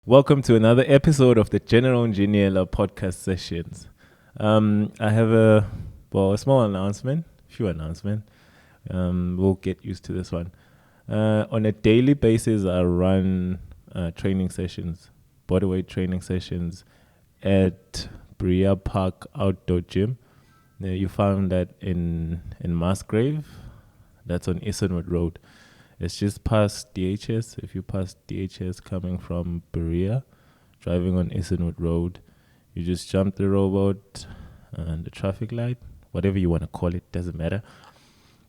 Welcome to another episode of the General Engineer podcast sessions. I have a small announcement, few announcement. We'll get used to this one. On a daily basis, I run training sessions, bodyweight training sessions at Bria Park Outdoor Gym. You found that in Musgrave. That's on Isenwood Road. It's just past DHS. If you pass DHS coming from Berea, driving on Isenwood Road, you just jump the robot and the traffic light, whatever you want to call it, doesn't matter.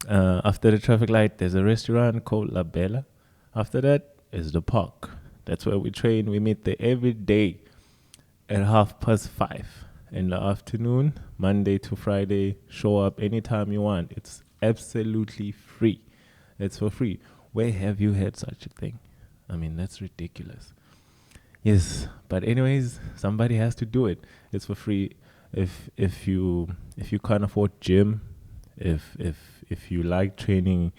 After the traffic light, there's a restaurant called La Bella. After that is the park. That's where we train. We meet there every day at 5:30 in the afternoon, Monday to Friday. Show up anytime you want. It's absolutely free. It's for free. Where have you had such a thing? I mean, that's ridiculous. Yes, but anyways, somebody has to do it. It's for free. If you can't afford gym, if you like training,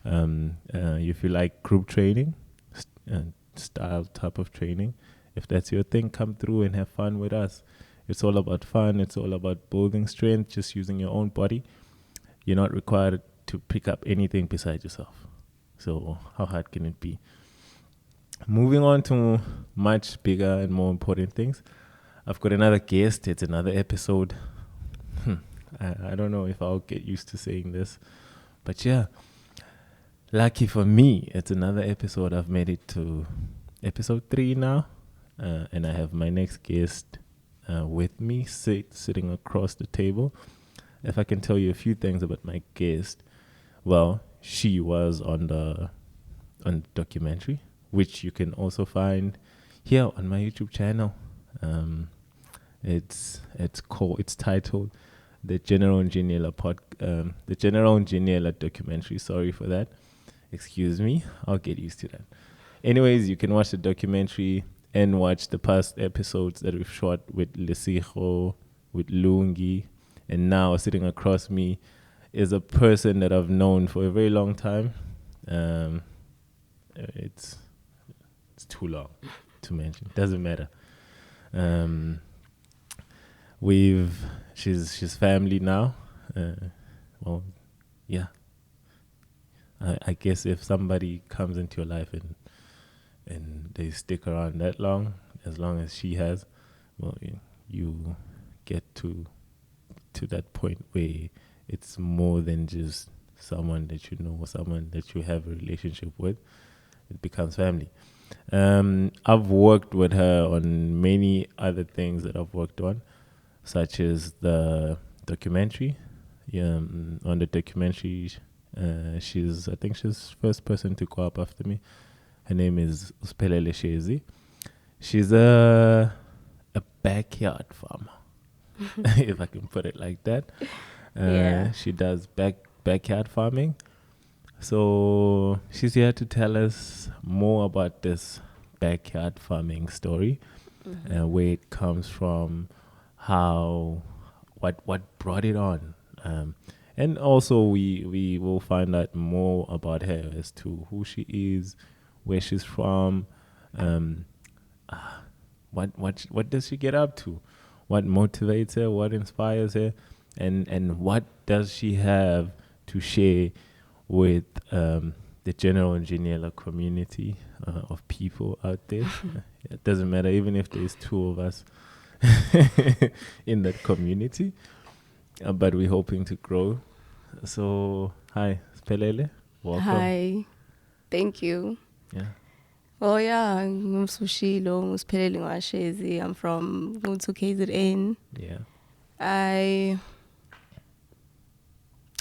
if you like group training, style type of training, if that's your thing, come through and have fun with us. It's all about fun. It's all about building strength, just using your own body. You're not required to pick up anything besides yourself. So how hard can it be? Moving on to much bigger and more important things. I've got another guest. It's another episode. I don't know if I'll get used to saying this. But yeah, lucky for me, it's another episode. I've made it to episode 3 now. And I have my next guest with me, sitting across the table. If I can tell you a few things about my guest, well, she was on the documentary, which you can also find here on my YouTube channel. It's titled the General Engineer the General Engineer documentary. Sorry for that. Excuse me. I'll get used to that. Anyways, you can watch the documentary and watch the past episodes that we've shot with Lesijo, with Lungi, and now sitting across me is a person that I've known for a very long time. It's too long to mention. Doesn't matter. She's family now. Yeah. I guess if somebody comes into your life and they stick around that long, as long as she has, well, you get to that point where it's more than just someone that you know or someone that you have a relationship with. It becomes family. I've worked with her on many other things that I've worked on, such as the documentary. On the documentary, she's the first person to go up after me. Her name is Siphelele Shezi. She's a backyard farmer, if I can put it like that. She does backyard farming. So she's here to tell us more about this backyard farming story, where it comes from, what brought it on. And also we will find out more about her as to who she is, where she's from, what does she get up to, what motivates her, what inspires her, and what does she have to share with the general engineer community of people out there. It doesn't matter, even if there's 2 of us in that community, but we're hoping to grow. So hi, Siphelele, welcome. Hi, thank you. Yeah. Well, yeah, I'm Siphelele Shezi. I'm from KZN. Yeah.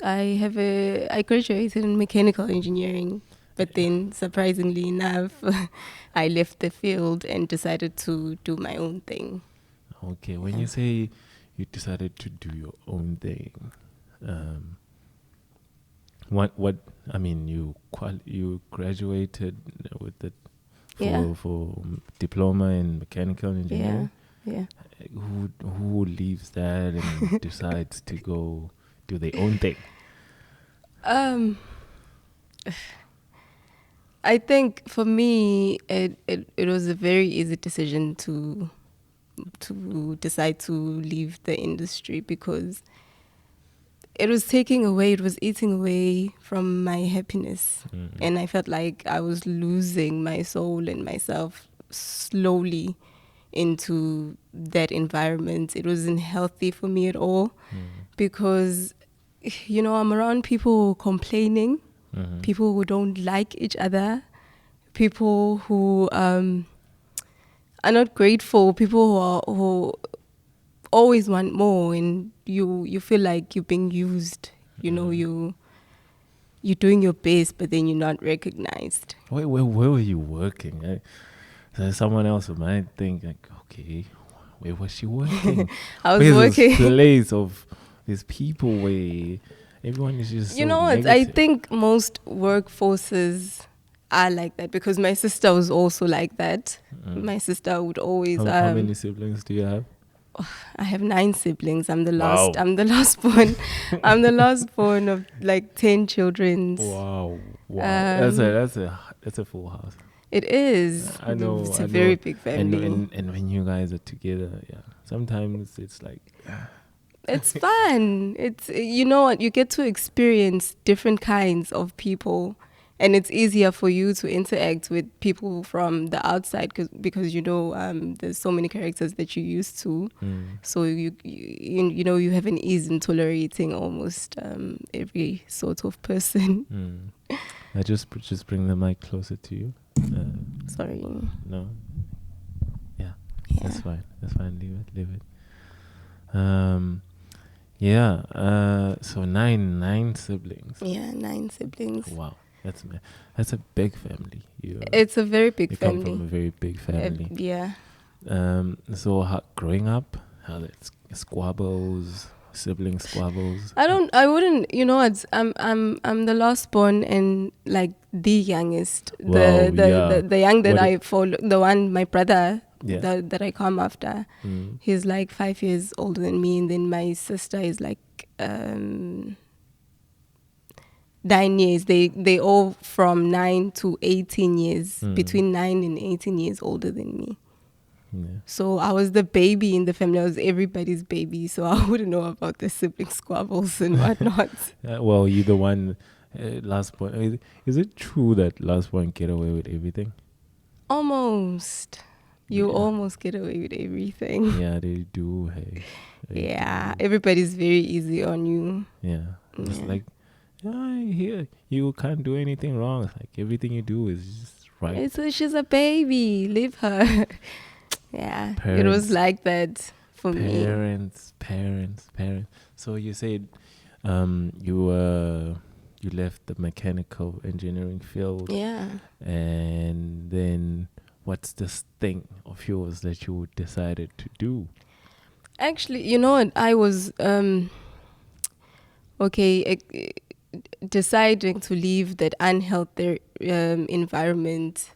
I graduated in mechanical engineering, but then surprisingly enough, I left the field and decided to do my own thing. Okay, when you say you decided to do your own thing, what I mean, you graduated with the for diploma in mechanical engineering. Yeah. Who leaves that and decides to go do their own thing? I think for me, it was a very easy decision to decide to leave the industry because it was eating away from my happiness. And I felt like I was losing my soul and myself slowly into that environment. It wasn't healthy for me at all because, I'm around people complaining, people who don't like each other, people who are not grateful, people who always want more, and you feel like you're being used. You're doing your best, but then you're not recognized. Where were you working? So someone else might think like, okay, where was she working? I was Where's working. this place of these people where everyone is just so I negative? think most workforces are like that because my sister was also like that. My sister would always. How many siblings do you have? I have 9 siblings. I'm the Wow. last. I'm the last born. I'm the last born of like 10 children. Wow. That's a full house. It is. I know. It's a very big family. And when you guys are together, yeah, sometimes it's like. It's fun. It's what you get to experience different kinds of people, and it's easier for you to interact with people from the outside because there's so many characters that you're used to. So you have an ease in tolerating almost every sort of person. I just bring the mic closer to you. Sorry. No. Yeah. That's fine. Leave it. So nine siblings. Yeah, 9 siblings. Wow, that's a big family. It's a very big family. You come from a very big family. Yeah. So growing up, how that squabbles, sibling squabbles. I wouldn't. I'm the last born and like the youngest. The young that I follow, the one my brother. Yeah. That I come after. He's like 5 years older than me, and then my sister is like 9 years. They all from 9 to 18 years, between 9 and 18 years older than me. Yeah. So I was the baby in the family. I was everybody's baby, so I wouldn't know about the sibling squabbles and whatnot. Well, you're the one last born. Is it true that last born get away with everything? Almost. You almost get away with everything. Yeah, they do. Hey. Everybody's very easy on you. Yeah. It's like, here, you can't do anything wrong. It's like everything you do is just right. She's a baby. Leave her. Yeah. It was like that for me. Parents. So you said you left the mechanical engineering field. Yeah. And then what's this thing of yours that you decided to do? Actually, you know what? I was deciding to leave that unhealthy environment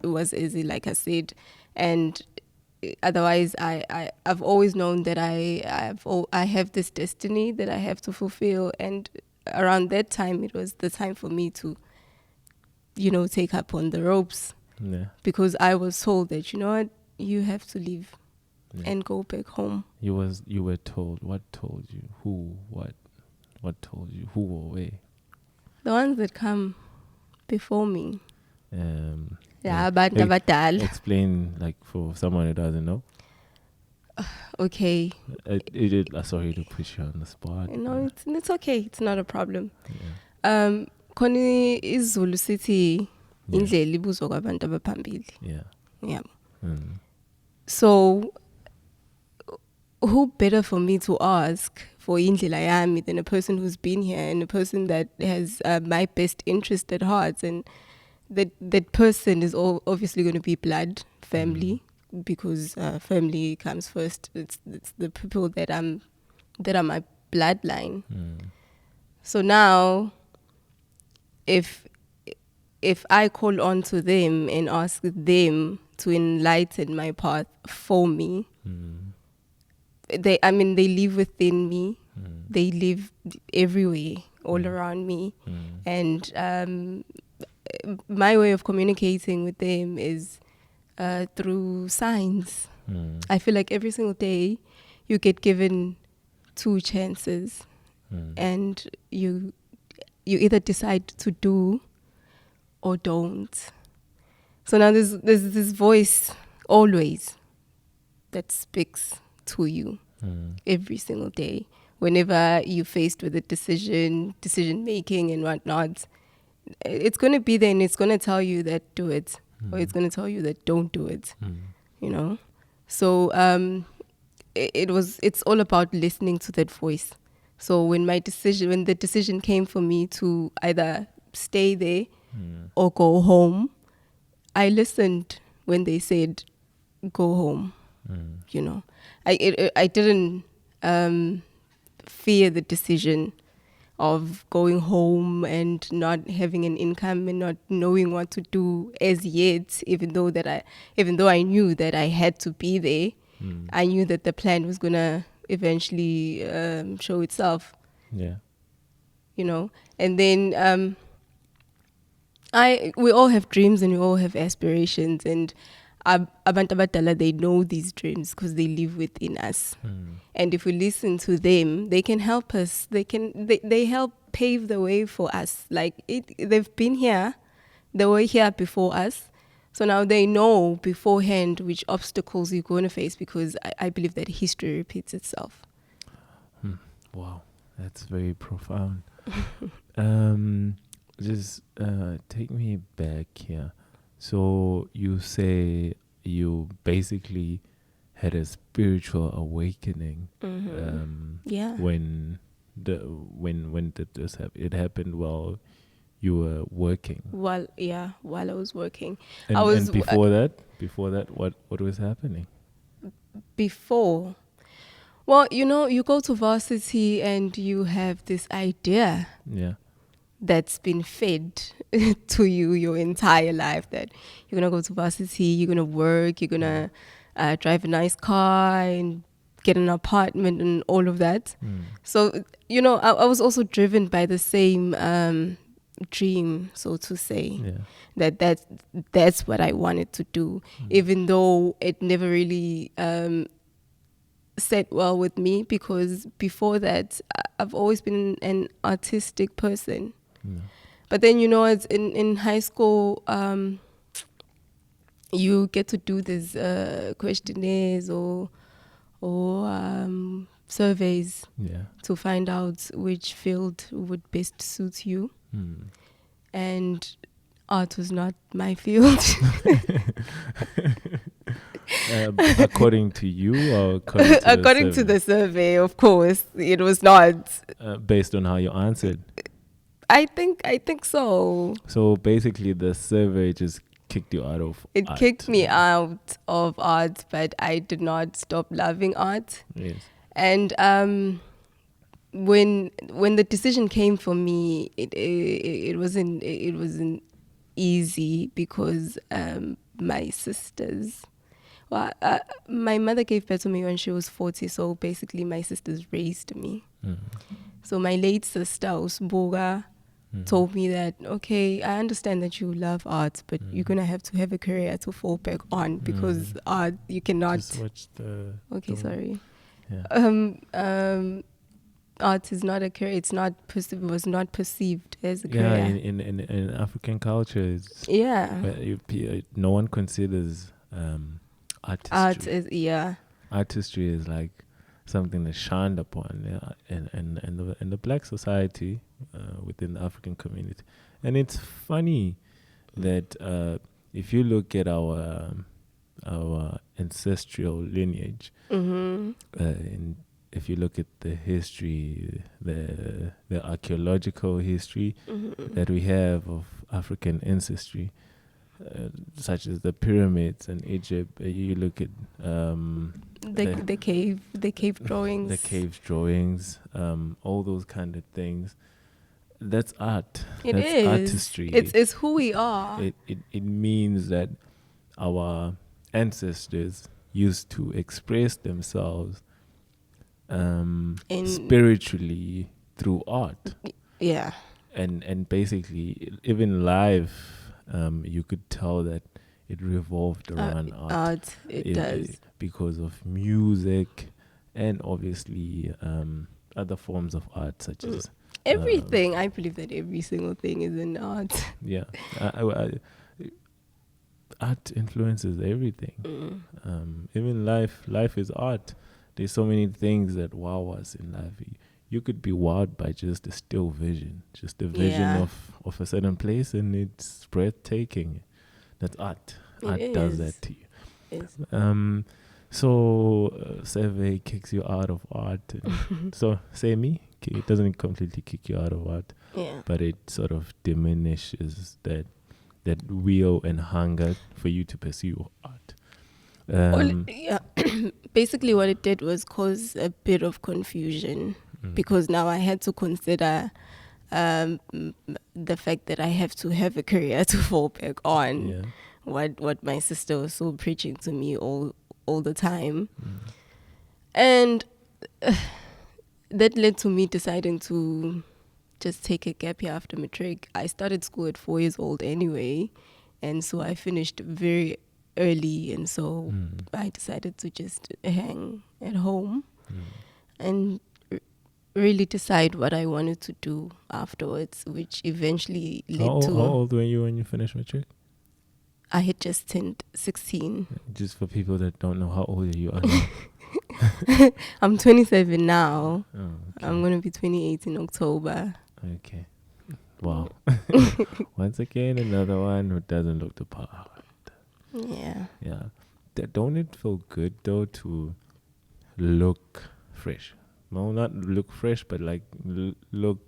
was easy, like I said, and otherwise, I've always known that I have this destiny that I have to fulfill, and around that time, it was the time for me to, take up on the ropes. Yeah. Because I was told that, you have to leave and go back home. You were told. What told you? Who? What told you? Who or where? The ones that come before me. Explain, like, for someone who doesn't know. Okay. Sorry to put you on the spot. No, it's okay. It's not a problem. Khona isiZulu sithi indlela ibuzwa kwabantu abaphambili. Yeah. So who better for me to ask for indlela yami than a person who's been here and a person that has my best interest at heart, and that person is obviously going to be blood family, because family comes first. It's the people that are my bloodline. So now if I call on to them and ask them to enlighten my path for me, they live within me. They live everywhere, all around me. And my way of communicating with them is through signs. I feel like every single day you get given 2 chances, and you either decide to do or don't. So now there's this voice always that speaks to you every single day. Whenever you're faced with a decision making and whatnot, it's going to be there and it's going to tell you that do it, or it's going to tell you that don't do it. You know, so it's all about listening to that voice. So when the decision came for me to either stay there or go home, I listened when they said go home. You know, I didn't fear the decision of going home and not having an income and not knowing what to do as yet, even though I knew that I had to be there. I knew that the plan was gonna eventually show itself. Yeah. You know, and then we all have dreams and we all have aspirations, and abantu abadala, they know these dreams because they live within us. And if we listen to them, they can help us. They help pave the way for us. Like they've been here, they were here before us. So now they know beforehand which obstacles you're going to face, because I believe that history repeats itself. Wow, that's very profound. Just take me back here. So you say you basically had a spiritual awakening. Yeah. When did this happen? It happened while you were working. While I was working. And before that, what was happening? Before, well, you go to varsity and you have this idea. Yeah. That's been fed to you your entire life, that you're going to go to varsity, you're going to work, you're going to drive a nice car and get an apartment and all of that. So, I was also driven by the same dream, so to say, that's what I wanted to do, even though it never really set well with me, because before that, I've always been an artistic person. But then, it's in high school, you get to do these questionnaires or surveys to find out which field would best suit you. And art was not my field. According to you, or according to the survey, of course, it was not. Based on how you answered. I think so. So basically, the survey just kicked you out of it art. Kicked me out of art, but I did not stop loving art. Yes. And when the decision came for me, it wasn't easy, because my sisters. Well, my mother gave birth to me when she was 40, so basically my sisters raised me. So my late sister, Usbuga, told me that, okay, I understand that you love art, but you're going to have a career to fall back on, because art, you cannot... Just watch the... Okay, sorry. Yeah. Art is not a career. Was not perceived as a career. Yeah, in African culture, it's... Yeah. No one considers artistry. Art is, Artistry is like something that's shunned upon in the black society, within the African community. And it's funny that if you look at our ancestral lineage, and if you look at the history, the archaeological history that we have of African ancestry, such as the pyramids in Egypt, you look at the cave drawings, all those kind of things. That's art. That's is artistry. It's who we are. It means that our ancestors used to express themselves spiritually through art. Yeah. And basically, even live you could tell that it revolved around art. It does. Because of music and obviously other forms of art such as Everything. I believe that every single thing is an art. yeah. Art influences everything. Even life is art. There's so many things that wow us in life. You could be wowed by just a still vision, just a vision of a certain place, and it's breathtaking. That's art. Art does that to you. Yes. So survey kicks you out of art. So say me, it doesn't completely kick you out of art, but it sort of diminishes that will and hunger for you to pursue art. Basically what it did was cause a bit of confusion, because now I had to consider the fact that I have to have a career to fall back on. What my sister was so preaching to me all the time. And that led to me deciding to just take a gap year after matric. I started school at 4 years old anyway, and so I finished very early, and so I decided to just hang at home and really decide what I wanted to do afterwards, which eventually led to... How old were you when you finished matric? I had just turned 16. Just for people that don't know, how old you are now? I'm 27 now. Oh, okay. I'm going to be 28 in October. Okay. Wow. Once again, another one who doesn't look the part. Yeah. Yeah. Don't it feel good, though, to look fresh? No, not look fresh, but like look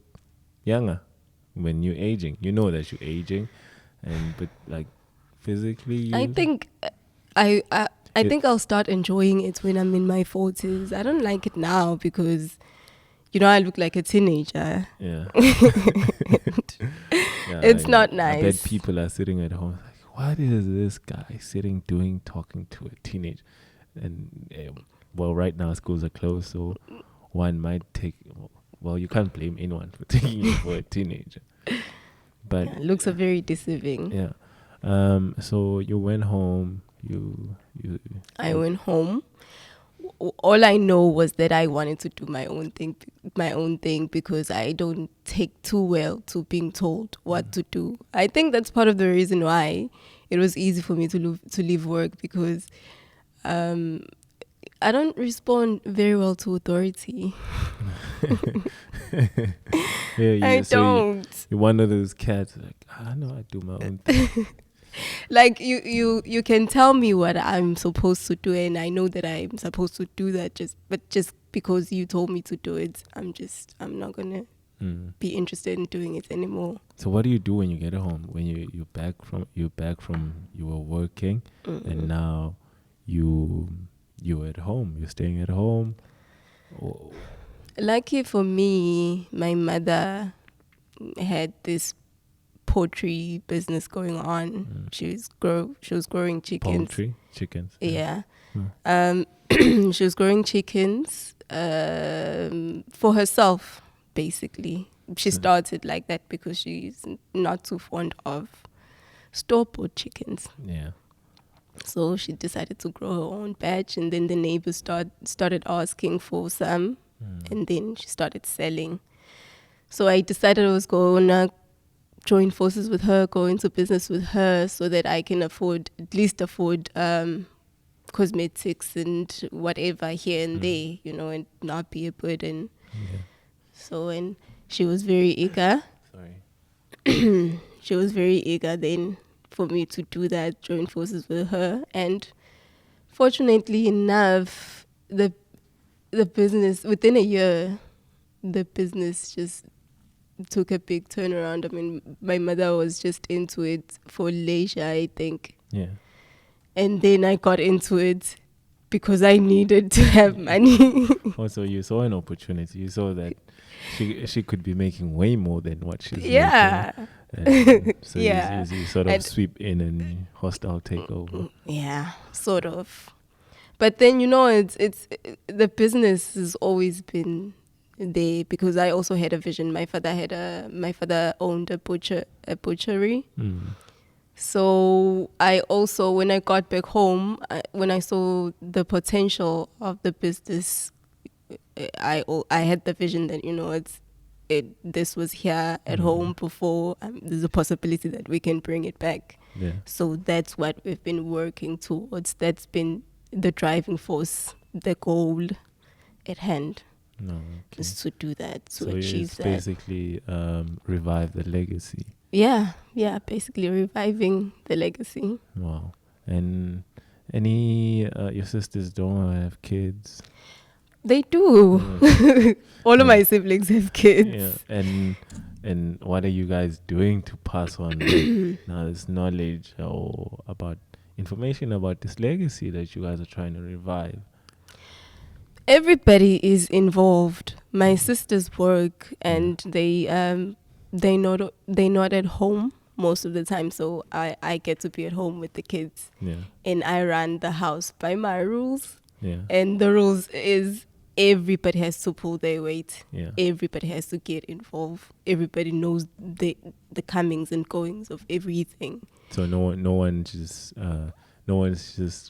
younger when you're aging. You know that you're aging, but like physically... I think I think I'll start enjoying it when I'm in my 40s. I don't like it now because, I look like a teenager. Yeah. It's not nice. I bet people are sitting at home like, what is this guy talking to a teenager? And well, right now schools are closed, so one might take... Well, you can't blame anyone for taking you for a teenager. But looks are very deceiving. Yeah. So you went home. I went home. All I know was that I wanted to do my own thing because I don't take too well to being told what to do. I think that's part of the reason why it was easy for me to leave work, because I don't respond very well to authority. I don't. You're one of those cats like, I know I do my own thing. Like you can tell me what I'm supposed to do, and I know that I'm supposed to do that. Just because you told me to do it, I'm not gonna be interested in doing it anymore. So what do you do when you get home? When you're back from you were working, and now you're at home. You're staying at home. Oh. Lucky for me, my mother had this poultry business going on. She was growing chickens. Poultry, chickens. Yeah. She was growing chickens for herself, basically. She started like that because she's not too fond of store-bought chickens. Yeah. So she decided to grow her own batch, and then the neighbors started asking for some, and then she started selling. So I decided I was going to join forces with her, go into business with her, so that I can at least afford cosmetics and whatever here and there, and not be a burden. Yeah. So, and she was very eager. Sorry. She was very eager then for me to do that, join forces with her. And fortunately enough, the business, within a year, the business just took a big turnaround. I mean, my mother was just into it for leisure, I think. Yeah. And then I got into it because I needed to have money. Also, you saw an opportunity. You saw that she could be making way more than what she's making. So you sort of sweep in and hostile takeover. Yeah, sort of. But then, it's the business has always been there because I also had a vision. My father owned a butchery. So I also, when I got back home, when I saw the potential of the business, I had the vision that, this was here at home before. There's a possibility that we can bring it back. Yeah. So that's what we've been working towards. That's been the driving force, the goal at hand. No, okay. Is to do that, to so achieve it's that. basically revive the legacy. Yeah, basically reviving the legacy. Wow. And any your sisters don't have kids? They do. All of my siblings have kids. Yeah. And what are you guys doing to pass on now this knowledge or about information about this legacy that you guys are trying to revive? Everybody is involved. My sisters work, and they're not at home most of the time, so I get to be at home with the kids. Yeah. And I run the house by my rules. Yeah. And the rules is everybody has to pull their weight. Yeah. Everybody has to get involved. Everybody knows the comings and goings of everything. So no one's just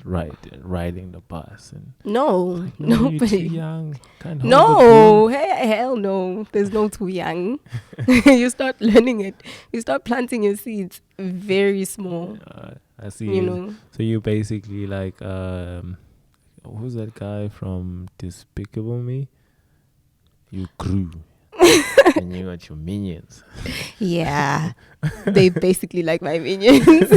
riding the bus and No, you're too nobody. young. Can't hold a No, hey, hell no. There's no too young. You start learning it. You start planting your seeds very small. broom. I see. You know. So you basically like who's that guy from Despicable Me? You grew. And you got your minions. Yeah, they basically like my minions.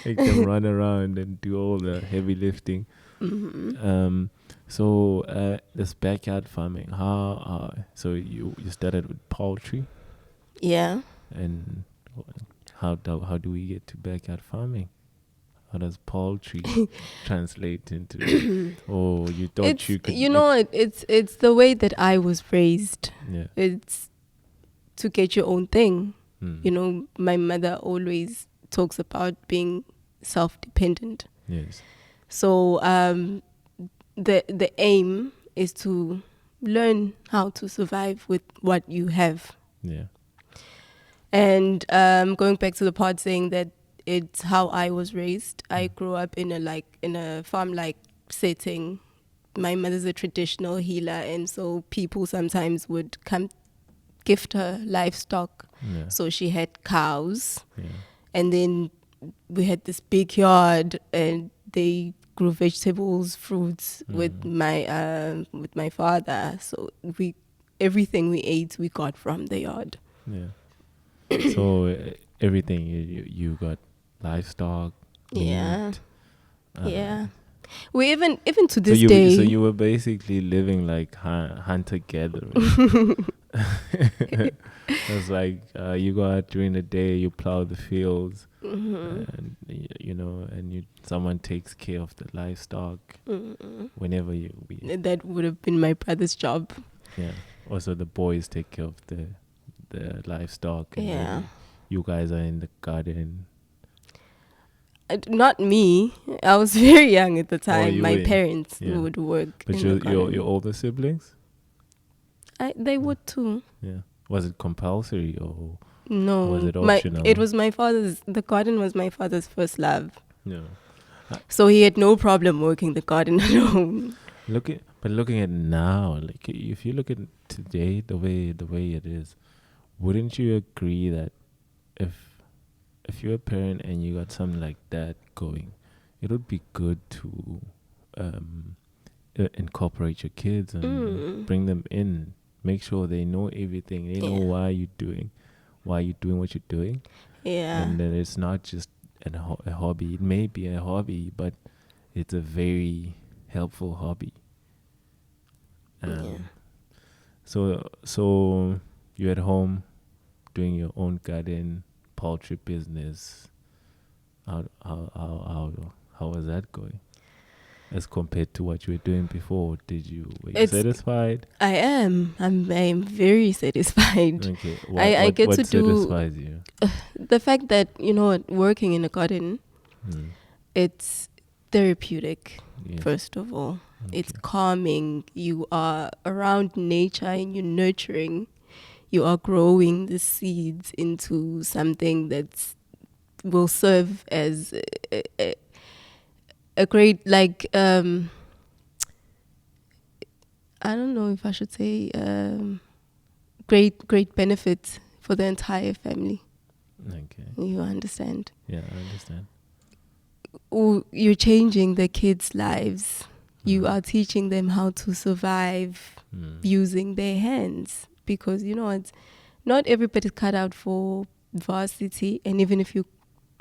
Make them run around and do all the heavy lifting. Mm-hmm. So this backyard farming, so you started with poultry, Yeah. and how do we get to backyard farming? How does poultry translate into? Oh, you thought It's, you could? it's the way that I was raised. Yeah. It's to get your own thing. Mm. My mother always talks about being self-dependent. Yes. So the aim is to learn how to survive with what you have. Yeah. And going back to the part saying that it's how I was raised. I grew up in a farm-like setting. My mother's a traditional healer, and so people sometimes would come gift her livestock. Yeah. So she had cows, Yeah. and then we had this big yard, and they grew vegetables, fruits with my father. So everything we ate we got from the yard. Yeah. So everything you got livestock. Yeah. Meat, Yeah. We even to this so day. So you were basically living like hunter gatherer. It's like you go out during the day, you plow the fields, and and someone takes care of the livestock. Whenever That would have been my brother's job. yeah. Also, the boys take care of the livestock. And Yeah. then you guys are in the garden. Not me. I was very young at the time. you My were- parents yeah. would work. But in the garden. your older siblings? They would too. Yeah. Was it compulsory or? No. Was it optional? It was my father's. The garden was my father's first love. No. So he had no problem working the garden alone. Looking at now, like if you look at today, the way it is, wouldn't you agree that if you're a parent and you got something like that going, it would be good to incorporate your kids and bring them in, make sure they know everything, they know why you're doing what you're doing, and that it's not just a hobby. It may be a hobby, but it's a very helpful hobby. So you're at home doing your own garden, poultry business. How was that going as compared to what you were doing before? Were you satisfied? I am. I'm very satisfied. Okay. I get what to do satisfies you? the fact that working in a garden, it's therapeutic. Yeah. First of all, Okay. it's calming. You are around nature and you're nurturing. you are growing the seeds into something that will serve as a great, like, I don't know if I should say great benefit for the entire family. Okay. You understand? Yeah, I understand. You're changing the kids' lives. You are teaching them how to survive using their hands, because you know it's not everybody's cut out for varsity, and even if you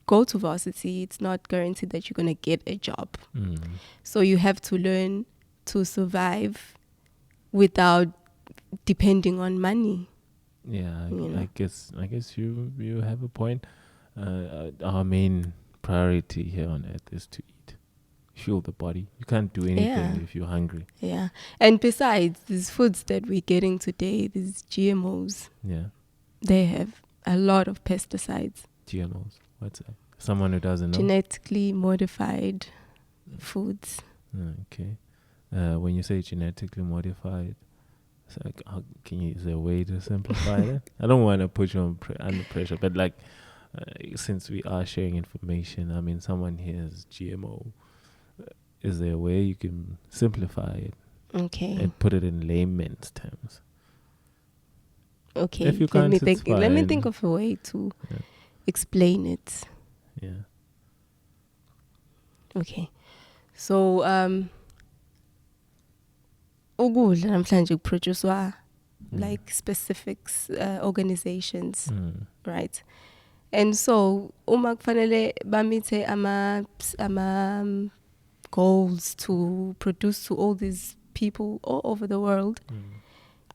go to varsity, it's not guaranteed that you're gonna get a job. So you have to learn to survive without depending on money. Yeah, You know? I guess you have a point. Our main priority here on earth is to eat, fuel the body. You can't do anything if you're hungry. Yeah. And besides, these foods that we're getting today, these GMOs, Yeah, they have a lot of pesticides. GMOs. What's that? Someone who doesn't know. Genetically modified foods. Okay. When you say genetically modified, it's like, is there a way to simplify that? I don't want to put you under pressure, but like, since we are sharing information, I mean, someone hears GMO. Is there a way you can simplify it? Okay. And put it in layman's terms? Okay. If you Let can't, me it's think. Let me fine. think of a way to explain it. Yeah. Okay. So ukudla namhlanje kuproducewa like specific organizations, right? And so uma kufanele bamithe ama goals to produce to all these people all over the world,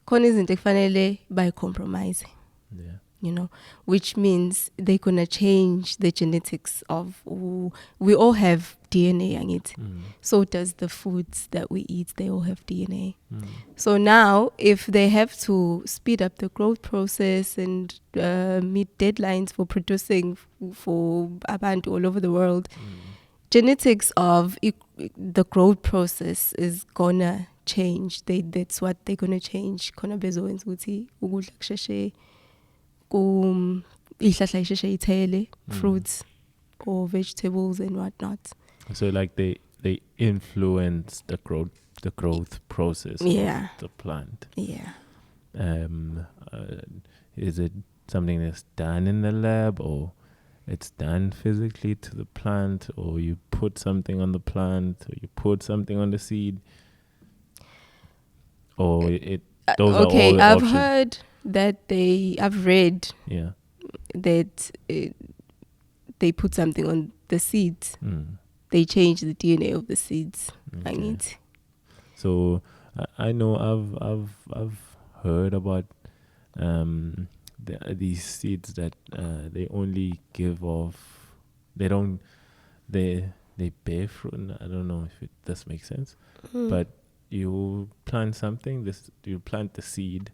khona izinto ekufanele bayicompromise. Yeah. You know, which means they're gonna change the genetics of. We all have DNA, angithi. So does the foods that we eat. They all have DNA. So now, if they have to speed up the growth process and meet deadlines for producing for abantu all over the world, genetics of the growth process is gonna change. That's what they're gonna change. Khona bezowenza ukuthi ukudla kusheshe ihlahla isheshe ithele, fruits or vegetables and whatnot. So like they influence the growth process of the plant. Yeah. Is it something that's done in the lab, or it's done physically to the plant, or you put something on the plant, or you put something on the seed, or those are all the I've options. heard that I've read that they put something on the seeds. They change the DNA of the seeds. Okay. So I know I've heard about these seeds that they only give off. They bear fruit. I don't know if this makes sense, but you plant something. You plant the seed,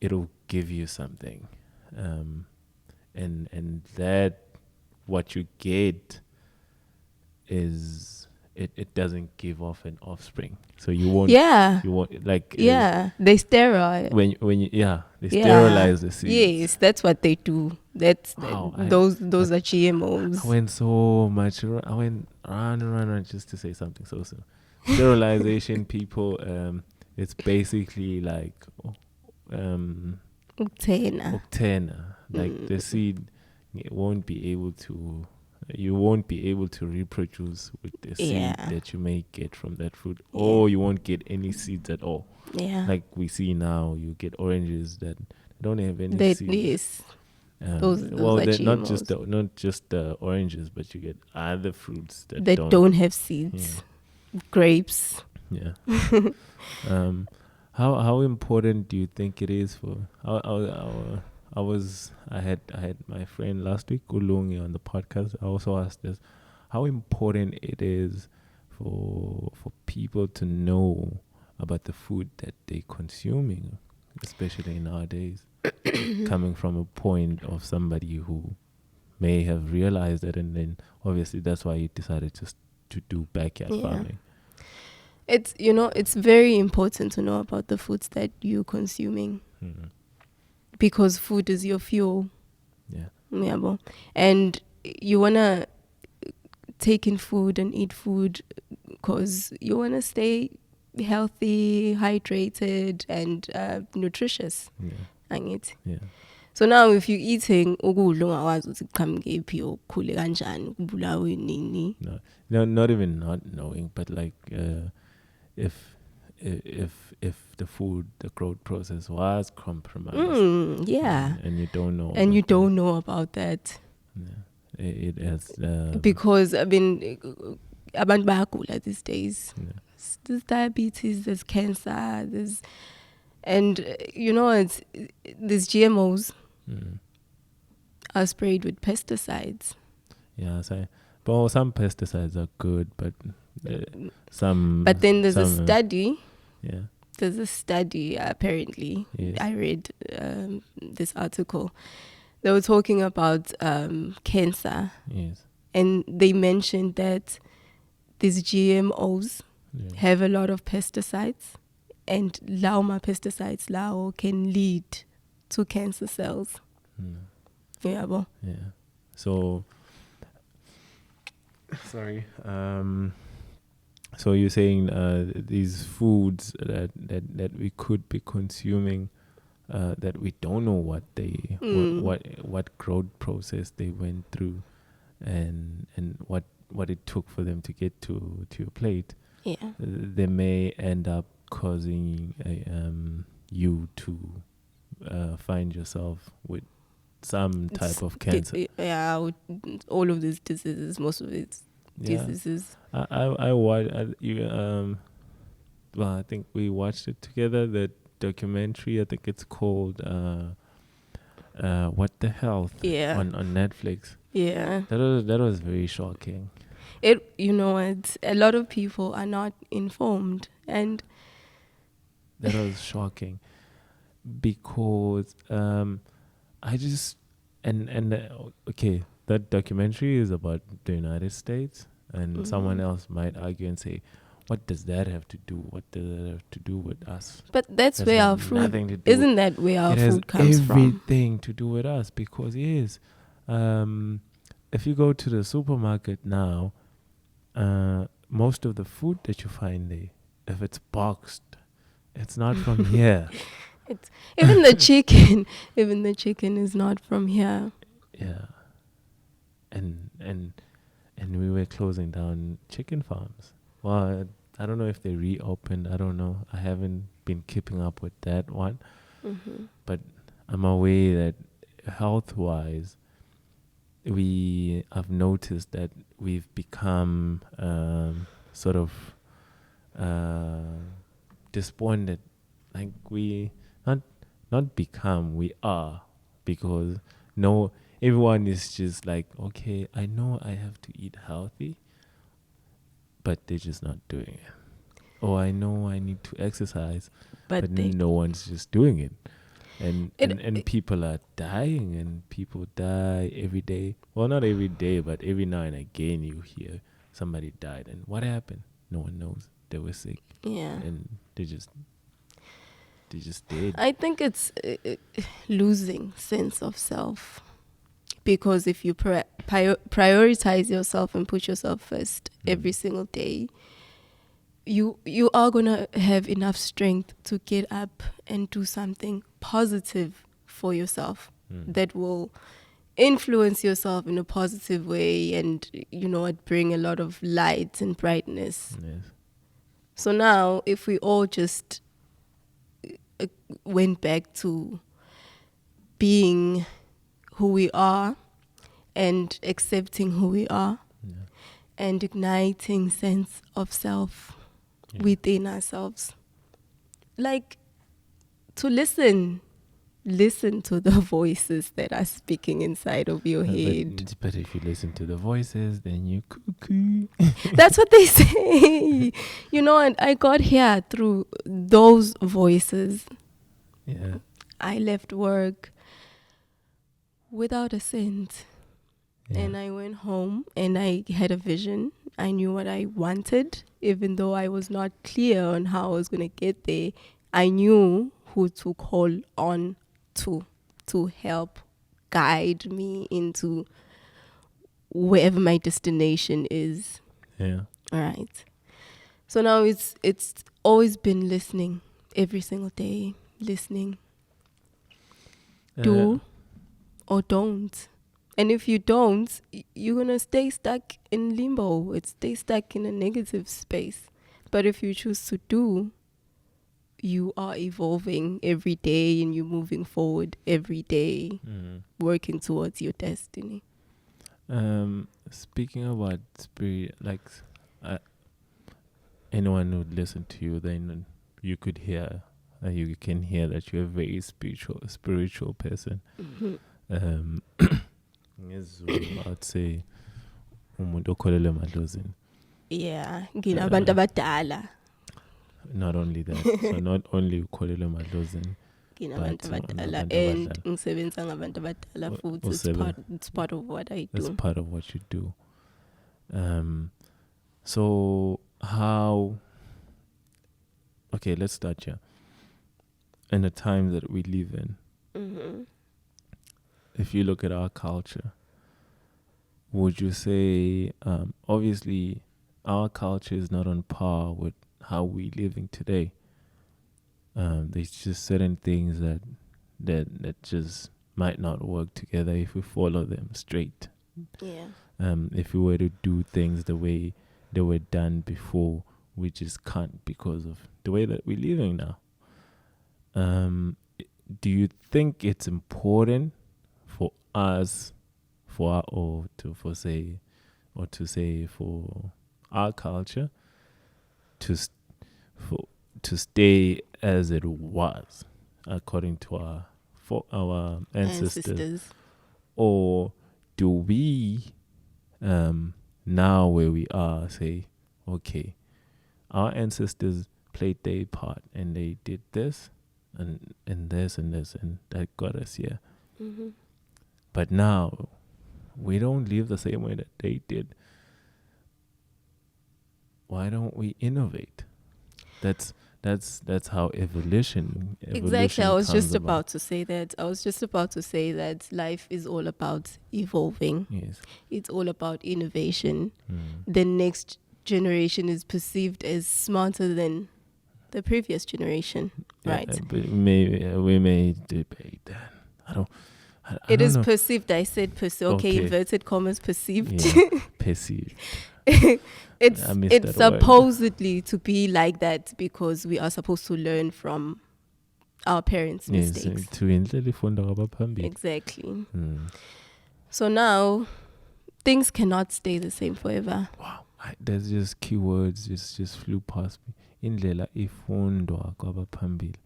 it'll give you something, and that what you get is it doesn't give off an offspring, so you won't. You won't like. They sterile. When you they sterilize the seeds. Yes, that's what they do. Those are GMOs. I went so much. I went around just to say something so soon. Sterilization, people. It's basically like Octana. Like the seed, you won't be able to reproduce with the seed that you may get from that fruit, or you won't get any seeds at all. Yeah. Like we see now, you get oranges that don't have any seeds. Yes. Those are not just the oranges, but you get other fruits that don't have seeds. Yeah. Grapes. Yeah. How important do you think it is for? I had my friend last week, Ulungi, on the podcast. I also asked this, how important it is for people to know about the food that they're consuming, especially nowadays, coming from a point of somebody who may have realized it, and then obviously that's why you decided to do backyard farming. It's very important to know about the foods that you're consuming. because food is your fuel. Yeah. Yeah, and you wanna take in food and eat food because you wanna stay healthy, hydrated, and nutritious. Angithi. Yeah. So now if you're eating ukudla ungakwazi ukuthi kuqhamukephi ukhule kanjani kubulawe nini. No, not even not knowing, but like if the food, the growth process was compromised. Yeah. And you don't know. And you don't know about that. Yeah. It has because I mean abantu bayagula these days. Yeah. There's diabetes, there's cancer, and you know it's these GMOs are sprayed with pesticides. Yeah, but some pesticides are good, but some. But then there's a study. Yeah. There's a study apparently. Yes. I read this article. They were talking about cancer. Yes. And they mentioned that these GMOs have a lot of pesticides, and lauma pesticides lao can lead to cancer cells. Yeah. So, sorry. So you're saying these foods that we could be consuming, that we don't know what they what growth process they went through, and what it took for them to get to your plate. Yeah. They may end up causing you to find yourself with some type of cancer. Yeah, with all of these diseases, most of it diseases. I watched. Well, I think we watched it together. The documentary. I think it's called "What the Health." Yeah. On Netflix. Yeah. That was very shocking. You know, a lot of people are not informed, and that was shocking because I just okay, that documentary is about the United States, and someone else might argue and say, what does that have to do? What does that have to do with us? But that's where our food isn't. That where our food comes from? It has everything to do with us, because yes, if you go to the supermarket now, most of the food that you find there, if it's boxed, it's not from here. Even the chicken is not from here. Yeah. And we were closing down chicken farms. Well, I don't know if they reopened. I don't know. I haven't been keeping up with that one. But I'm aware that health-wise, I've noticed that we've become sort of despondent. Like we we are, because everyone is just like, okay, I know I have to eat healthy, but they're just not doing it. Or I know I need to exercise, but no one's just doing it. And people are dying, and people die every day. Well, not every day, but every now and again you hear somebody died. And what happened? No one knows. They were sick. Yeah. And they just did. I think it's losing sense of self, because if you prioritize yourself and put yourself first every single day, you are gonna have enough strength to get up and do something positive for yourself that will influence yourself in a positive way, and it bring a lot of light and brightness. Yes. So now, if we all just went back to being who we are and accepting who we are, and igniting sense of self within ourselves, like to listen to the voices that are speaking inside of your head. But if you listen to the voices, then you cuckoo. That's what they say. And I got here through those voices. Yeah. I left work without a cent. Yeah. And I went home and I had a vision. I knew what I wanted, even though I was not clear on how I was going to get there. I knew who to call on to. to help guide me into wherever my destination is. Yeah. All right. So now it's always been listening every single day, listening. Do or don't. And if you don't, you're going to stay stuck in limbo. It's stay stuck in a negative space. But if you choose to do, you are evolving every day and you're moving forward every day, working towards your destiny. Speaking about spirit, like anyone who would listen to you, then you could hear, you can hear that you're a very spiritual person. I'd say umuntu okholelwa emadlozini. Yeah, nginabantu abadala. Not only that, so not only ukholelwa emadlozini, nginabantu abadala and ngisebenza ngabantu abadala futhi it's part of what I do. It's part of what you do. So how, okay, let's start here. In the time that we live in, if you look at our culture, would you say, obviously our culture is not on par with how we're living today. There's just certain things that just might not work together if we follow them straight. Yeah. If we were to do things the way they were done before, we just can't because of the way that we're living now. Do you think it's important for us, for our culture to stay as it was according to our ancestors, or do we now where we are say, okay, our ancestors played their part and they did this and this and this and that got us here, but now we don't live the same way that they did. Why don't we innovate? That's how evolution exactly. I was just about to say that life is all about evolving. Yes. It's all about innovation. The next generation is perceived as smarter than the previous generation, right? But we may debate that. It is perceived. I said perceived. Okay, inverted commas, perceived. Yeah, perceived. It's supposedly to be like that because we are supposed to learn from our parents' mistakes. Exactly. So now things cannot stay the same forever. Wow. There's just keywords just flew past me. Indlela ifundwa kwabaphambili.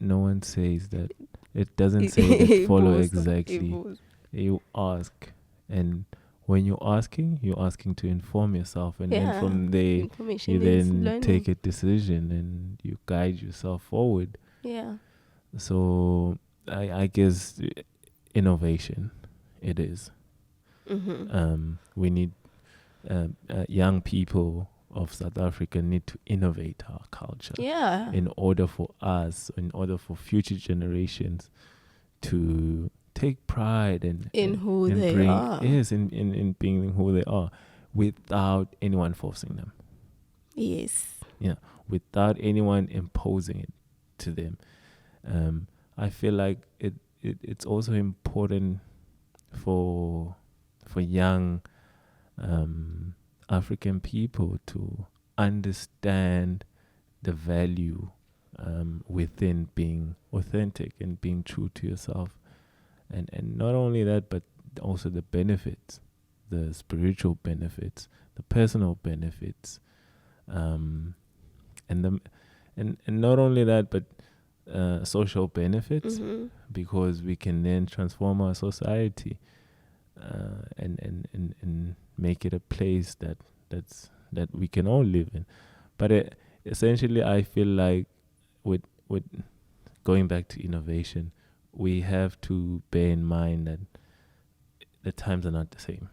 No one says that. It doesn't say that follow exactly. You ask, and when you're asking to inform yourself, and then from there you then take a decision and you guide yourself forward. Yeah. So I guess innovation it is. We need young people of South Africa need to innovate our culture. Yeah. In order for future generations to take pride in who they are. Yes, in being who they are, without anyone forcing them. Yes. Yeah, without anyone imposing it to them. I feel like it's also important for young African people to understand the value within being authentic and being true to yourself, and not only that, but also the benefits, the spiritual benefits, the personal benefits, and not only that, but social benefits, because we can then transform our society and make it a place that we can all live in. But essentially, I feel like with going back to innovation, we have to bear in mind that the times are not the same.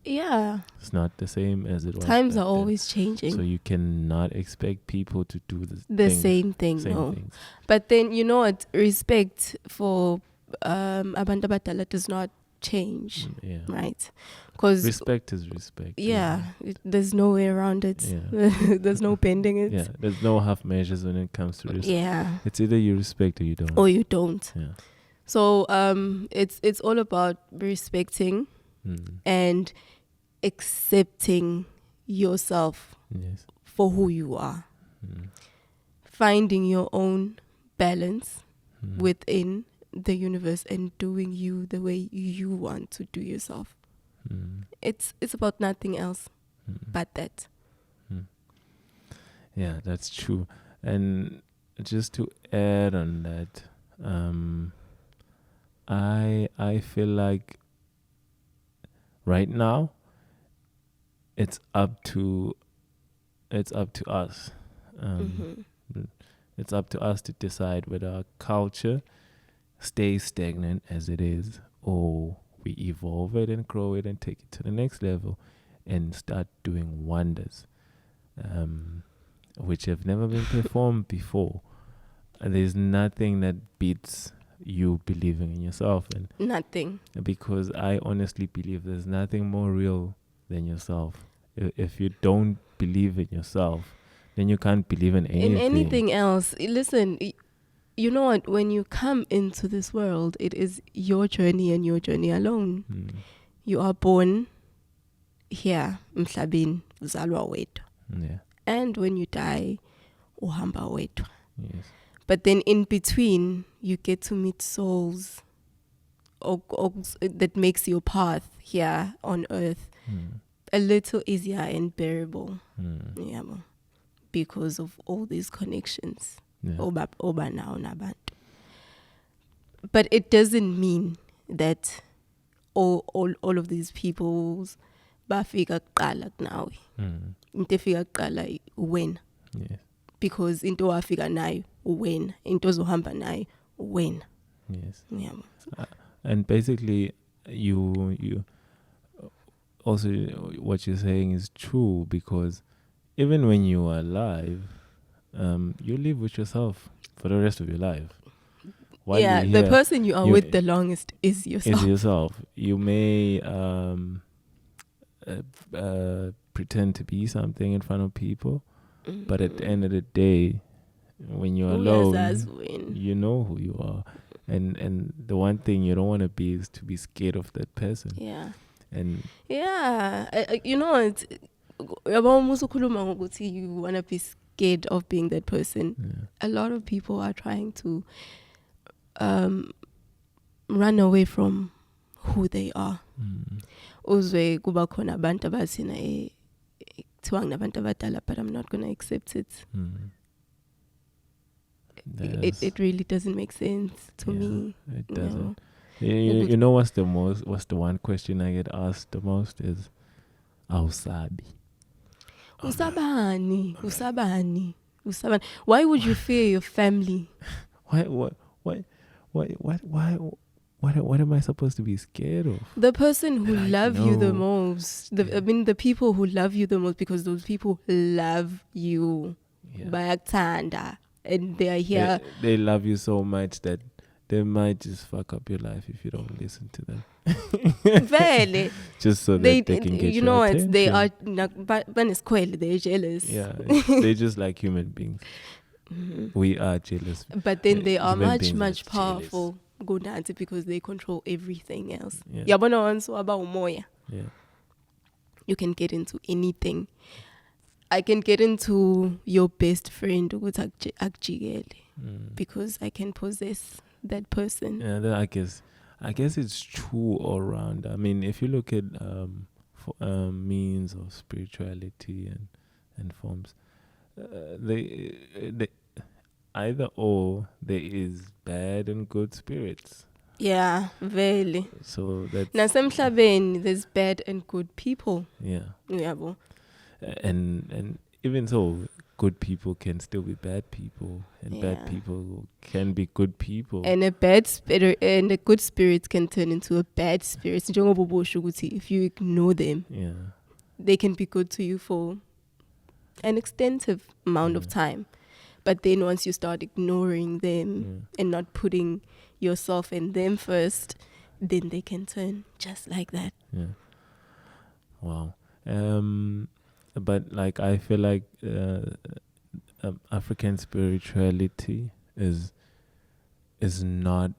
Yeah. It's not the same as it was. Times are always changing. So you cannot expect people to do the same thing. No. But then, you know what? Respect for abantu abadala does not change, Yeah. right? Because Respect is respect. there's no way around it. Yeah. There's no bending it. Yeah. There's no half measures when it comes to respect. Yeah. It's either you respect or you don't. Or you don't. Yeah. So it's all about respecting and accepting yourself Yes. for who you are. Finding your own balance within the universe and doing you the way you want to do yourself. It's about nothing else but that. Yeah, that's true. And just to add on that, I feel like right now it's up to us. It's up to us to decide whether our culture stays stagnant as it is, or we evolve it and grow it and take it to the next level and start doing wonders, which have never been performed before. There's nothing that beats you believing in yourself, and Nothing. because I honestly believe there's nothing more real than yourself. If you don't believe in yourself, then you can't believe in anything. In anything else. Listen, you know what? When you come into this world, it is your journey and your journey alone. You are born here, mhlabeni, uzalwa wedwa. Yeah. And when you die, uhamba wedwa. Yes. But then in between, you get to meet souls that makes your path here on earth a little easier and bearable. Yeah, because of all these connections. Yeah. Oba now nabantu. But it doesn't mean that all of these people's bafika kuqala kunawe. Into efika kuqala wena. Yes. Because into wafika nayo wena, into ozohamba nayo wena. Yes. Yeah. And basically, you also, what you're saying is true, because even when you are alive, you live with yourself for the rest of your lif. While Yeah, you're the person you are with the longest is yourself. Is yourself. You may pretend to be something in front of people, but at the end of the day, when you're alone, you know who you are. And the one thing you don't want to be is to be scared of that person. Yeah. And you know, it's you want to be scared of being that person. Yeah. A lot of people are trying to run away from who they are. Uzwe kuba khona abantu abathina kuthiwa nginabantu abadala, but I'm not going to accept it. It really doesn't make sense to me. It doesn't. You know what's the one question I get asked the most is, awusabi. Usabani. Why would you fear your family? What am I supposed to be scared of? The person who love you the most. The people who love you the most, because those people love you. Bayakuthanda. And they are here. They love you so much that they might just fuck up your life if you don't listen to them. Really? Just so that they can get you know attention. They are, but they're jealous. Yeah, they're just like human beings. We are jealous. But then they are much powerful, because they control everything else. Yeah. Yeah. You can get into anything. I can get into your best friend because I can possess that person. Yeah, I guess it's true all around. I mean, if you look at means of spirituality and forms, they either or there is bad and good spirits. Yeah, really. So that's nasemhlabeni there's bad and good people. Yeah. Yeah. And even so, good people can still be bad people, and bad people can be good people. And a bad spirit and a good spirit can turn into a bad spirit. If you ignore them, they can be good to you for an extensive amount of time. But then once you start ignoring them and not putting yourself and them first, then they can turn just like that. Yeah. Wow. But like I feel like African spirituality is not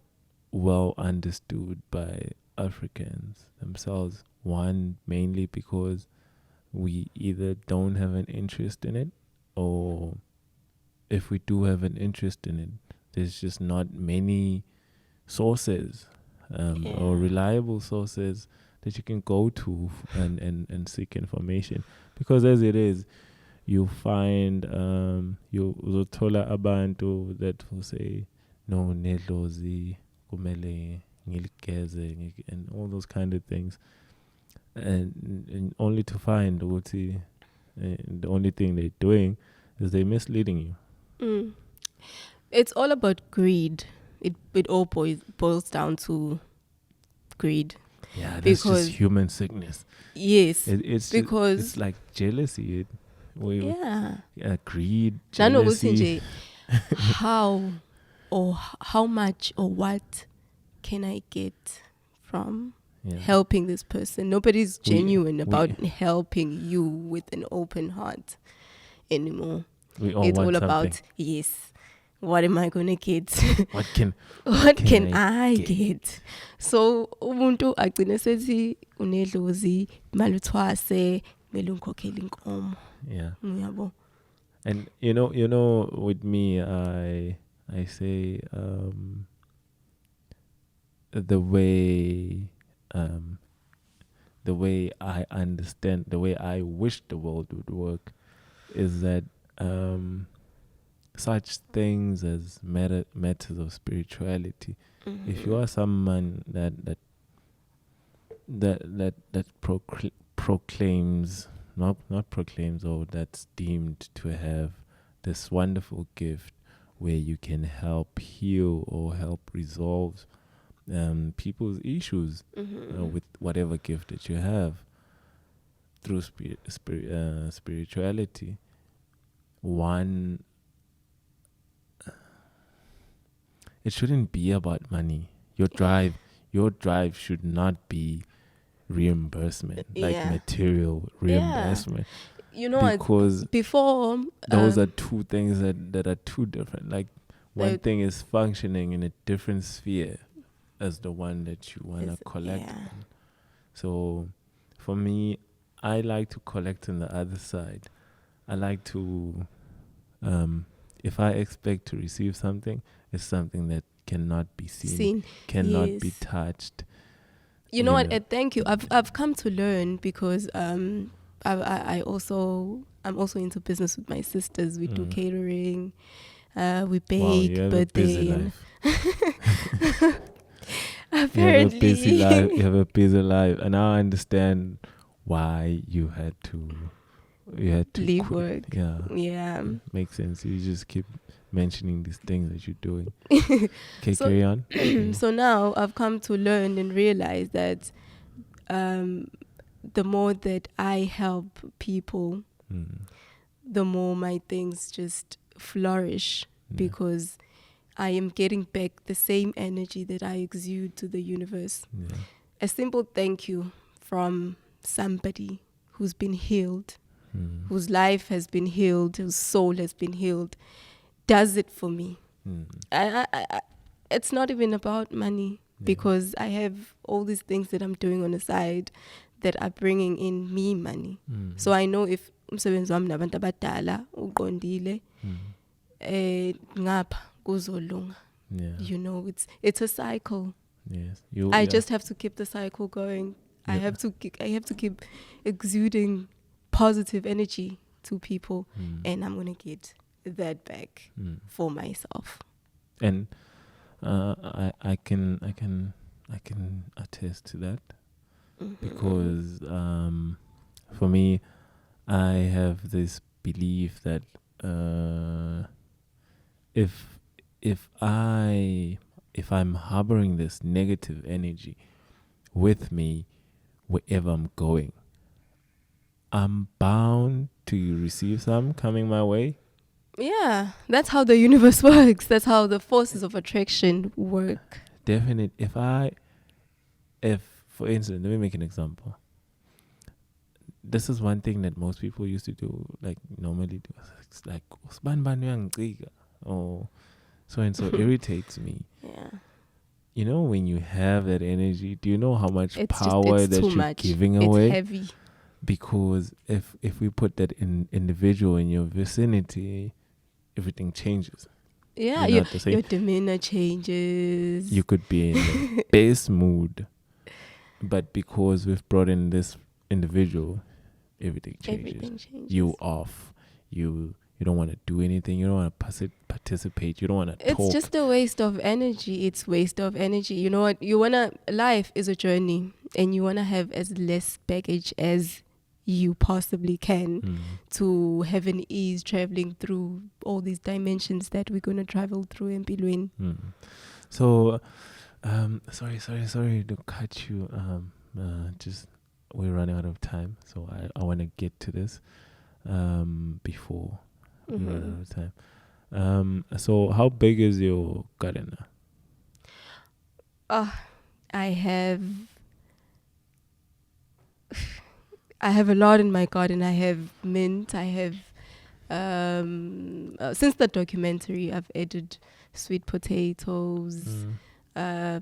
well understood by Africans themselves. One, mainly because we either don't have an interest in it, or if we do have an interest in it, there's just not many sources or reliable sources that you can go to and seek information. Because as it is, you find you uzothola abantu that will say no nedlozi kumele ngiligeze and all those kind of things, and only to find ukuthi the only thing they're doing is they're misleading you. It's all about greed. It all boils down to greed. Yeah, that's just human sickness. Yes, it's because it's like jealousy. Greed, jealousy. jealousy. How much or what can I get from helping this person? Nobody's genuine about helping you with an open heart anymore. It's all about what am I gonna get? What can I get? So umuntu agcina sethi unedlozi maluthwase melunkokhela inkomo. Yeah. Uyabo. And you know with me I say the way I understand, the way I wish the world would work is that such things as matters of spirituality, if you are someone that proclaims, not proclaims, or that's deemed to have this wonderful gift where you can help heal or help resolve people's issues with whatever gift that you have through spirituality. One, it shouldn't be about money. Your drive should not be reimbursement, like material reimbursement. You know, because before those are two things that are too different. Like one thing is functioning in a different sphere as the one that you want to collect on. So for me, I like to collect on the other side. I like to if I expect to receive something, it's something that cannot be seen. Cannot be touched. You know what? Thank you. I've come to learn because I'm also into business with my sisters. We do catering. We bake birthday. Apparently, you have a busy life, and now I understand why you had to leave quit. work. Yeah, makes sense. You just keep mentioning these things that you're doing. Okay, carry on. So now I've come to learn and realize that the more that I help people, the more my things just flourish, because I am getting back the same energy that I exude to the universe. A simple thank you from somebody who's been healed, whose life has been healed, whose soul has been healed, does it for me. I it's not even about money, because I have all these things that I'm doing on the side that are bringing in me money. So I know if umsebenzi wami nabantu abadala uqondile, ngapha kuzolunga. You know, it's a cycle. Yes. I just have to keep the cycle going. I have to keep exuding positive energy to people, and I'm gonna get that back for myself. And I can attest to that, because for me, I have this belief that if I'm harboring this negative energy with me wherever I'm going, I'm bound to receive some coming my way. Yeah, that's how the universe works. That's how the forces of attraction work. definite. If for instance, let me make an example. This is one thing that most people used to do, like normally do. It's like, "Usban ban uyangicika," or so and so irritates me. Yeah. You know, when you have that energy, do you know how much It's power that too you're much. giving away? It's heavy. Because if we put that individual in your vicinity, everything changes. Yeah, You're not the same. your demeanor changes. You could be in the best mood, but because we've brought in this individual, everything changes. Everything changes. You off. You don't want to do anything. You don't want to participate. You don't want to talk. It's just a waste of energy. It's waste of energy. You know what? Life is a journey, and you wanna have as less baggage as you possibly can to have an ease traveling through all these dimensions that we're gonna travel through in Empilweni. So, sorry to cut you. Just we're running out of time, so I want to get to this before we run out of time. So how big is your garden now? I have a lot in my garden. I have mint. I have since the documentary, I've added sweet potatoes,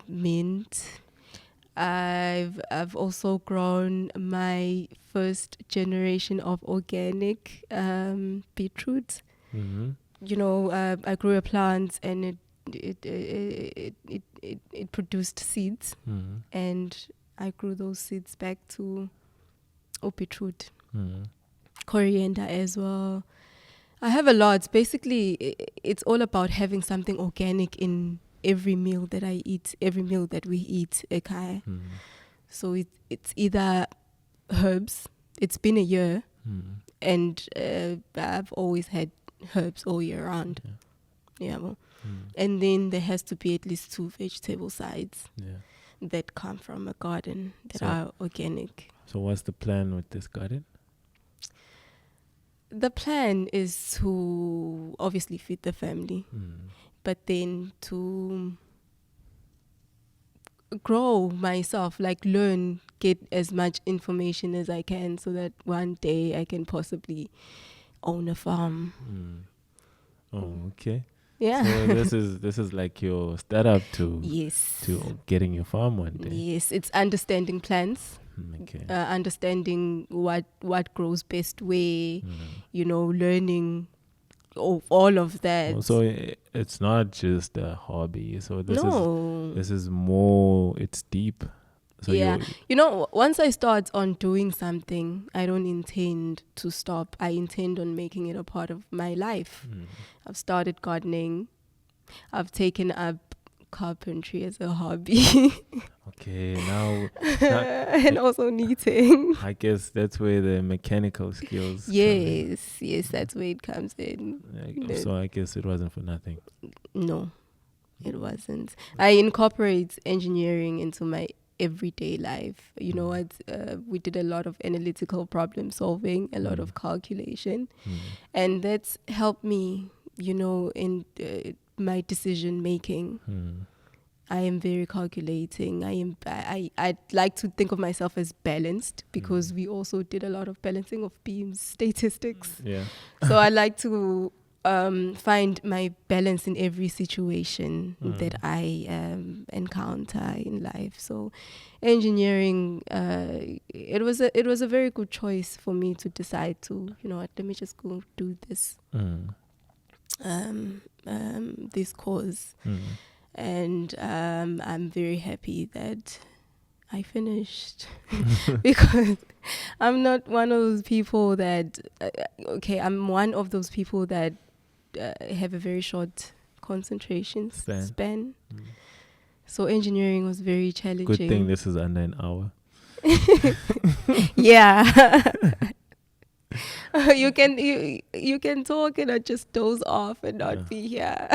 mint. I've also grown my first generation of organic beetroot. You know, I grew a plant and it produced seeds, and I grew those seeds back to beetroot, coriander as well. I have a lot. Basically, it's all about having something organic in every meal that I eat, every meal that we eat, okay? So it's either herbs. It's been a year, and I've always had herbs all year round. Yeah. And then there has to be at least 2 vegetable sides that come from a garden that are organic. So what's the plan with this garden? The plan is to obviously feed the family, but then to grow myself, like learn, get as much information as I can so that one day I can possibly own a farm. Oh, okay. Yeah. So this is like your startup to getting your farm one day. Yes, it's understanding plants. Okay. Understanding what grows best where, you know, learning all of that. So it's not just a hobby. So this is more. It's deep. So yeah, you know, once I start on doing something, I don't intend to stop. I intend on making it a part of my life. I've started gardening. I've taken up carpentry as a hobby. Okay, now and also knitting. I guess that's where the mechanical skills yes, that's where it comes in. So I guess it wasn't for nothing. No, it wasn't. I incorporate engineering into my everyday life. You know what? We did a lot of analytical problem solving, a lot of calculation, and that's helped me, you know, in my decision making. I am very calculating. I'd like to think of myself as balanced because we also did a lot of balancing of beams, statistics. Yeah. So I like to find my balance in every situation that I encounter in life. So engineering, it was a very good choice for me to decide to, you know what, let me just go do this this course. And I'm very happy that I finished because I'm not one of those people that I'm one of those people that have a very short concentration span. So engineering was very challenging. Good thing this is under an hour. Yeah. you can talk and I just doze off and not be here.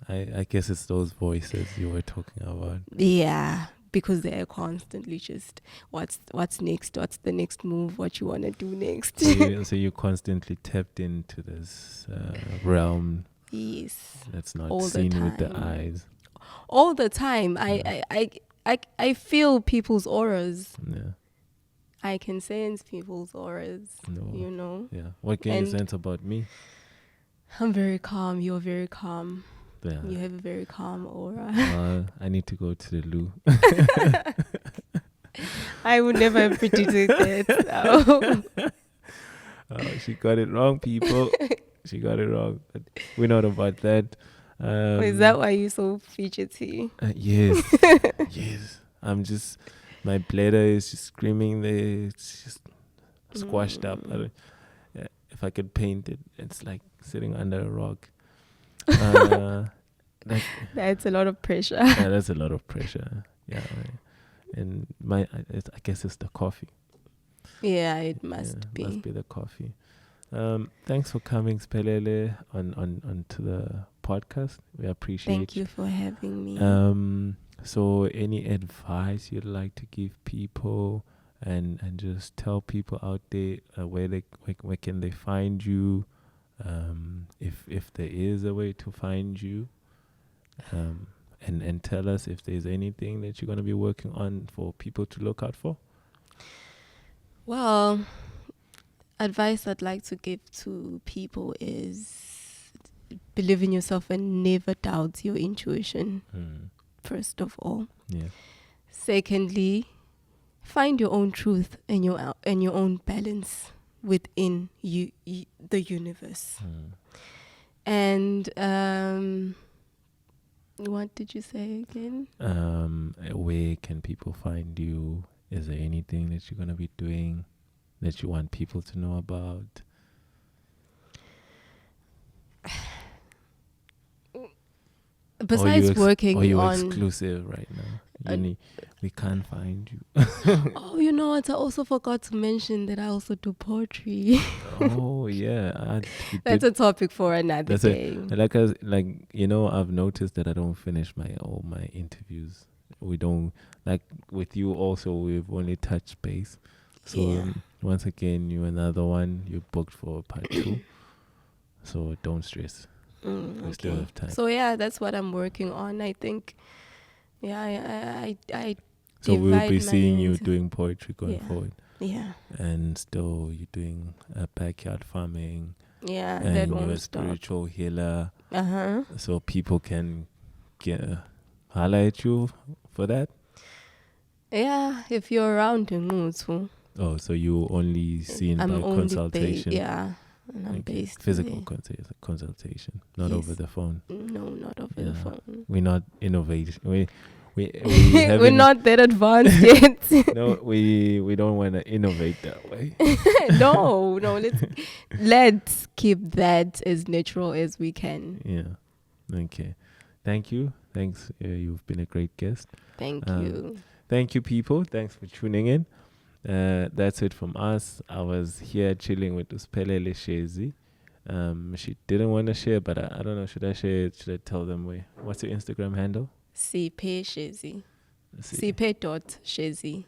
I guess it's those voices you were talking about. Yeah, because they're constantly just what's next, what's the next move, what you want to do next. So you constantly tapped into this realm. Yes. That's not all seen the with the time. eyes. all the time. Yeah. I feel people's auras. Yeah. I can sense people's auras. No. You know. Yeah. What can you And sense about me? I'm very calm. You're very calm. Yeah. You have a very calm aura. I need to go to the loo. I would never have predicted that. So. She got it wrong, people. She got it wrong. But we're not about that. Is that why you're so fidgety? Yes. Yes. My bladder is just screaming there. It's just squashed up. If I could paint it, it's like sitting under a rock. That's a lot of pressure. Yeah, that's a lot of pressure. Yeah. And I guess it's the coffee. Yeah, it must be. Must be the coffee. Thanks for coming, Siphelele, on to the podcast. We appreciate. Thank you for having me. So any advice you'd like to give people, and just tell people out there where can they find you, if there is a way to find you, and tell us if there's anything that you're going to be working on for people to look out for. Well, advice I'd like to give to people is believe in yourself and never doubt your intuition. First of all. Yeah. Secondly, find your own truth and your own balance within the universe. And what did you say again? Where can people find you? Is there anything that you're going to be doing that you want people to know about? Besides working or you on... exclusive right now? We can't find you. Oh, you know what? I also forgot to mention that I also do poetry. Oh, yeah. That's a topic for another day. I've noticed that I don't finish all my interviews. We don't, like with you also, we've only touched base. So once again, you another one, you booked for part 2. So don't stress. We still have time. So yeah, that's what I'm working on. I think, I so we'll be seeing you doing poetry going forward. Yeah. And still you're doing backyard farming. Yeah, and that you're won't a stop. spiritual healer. So people can holler at you for that. Yeah, if you're around in Mutsu. Oh, so you only seen by consultation? And I'm based physical consultation, not over the phone. No, not over the phone. We're not innovative. We're not that advanced yet. No, we don't want to innovate that way. No, let's keep that as natural as we can. Yeah. Okay. Thank you. Thanks. You've been a great guest. Thank you. Thank you, people. Thanks for tuning in. That's it from us. I was here chilling with Siphelele Shezi. She didn't want to share, but I don't know. Should I share it? Should I tell them where? What's your Instagram handle? Shezi. Siphe.Shezi.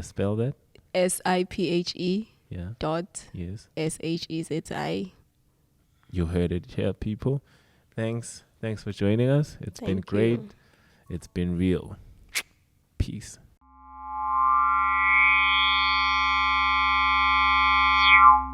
Spell that. SIPHE. Yeah. Dot. Yes. SHEZI. You heard it here, people. Thanks for joining us. It's been great. It's been real. Peace.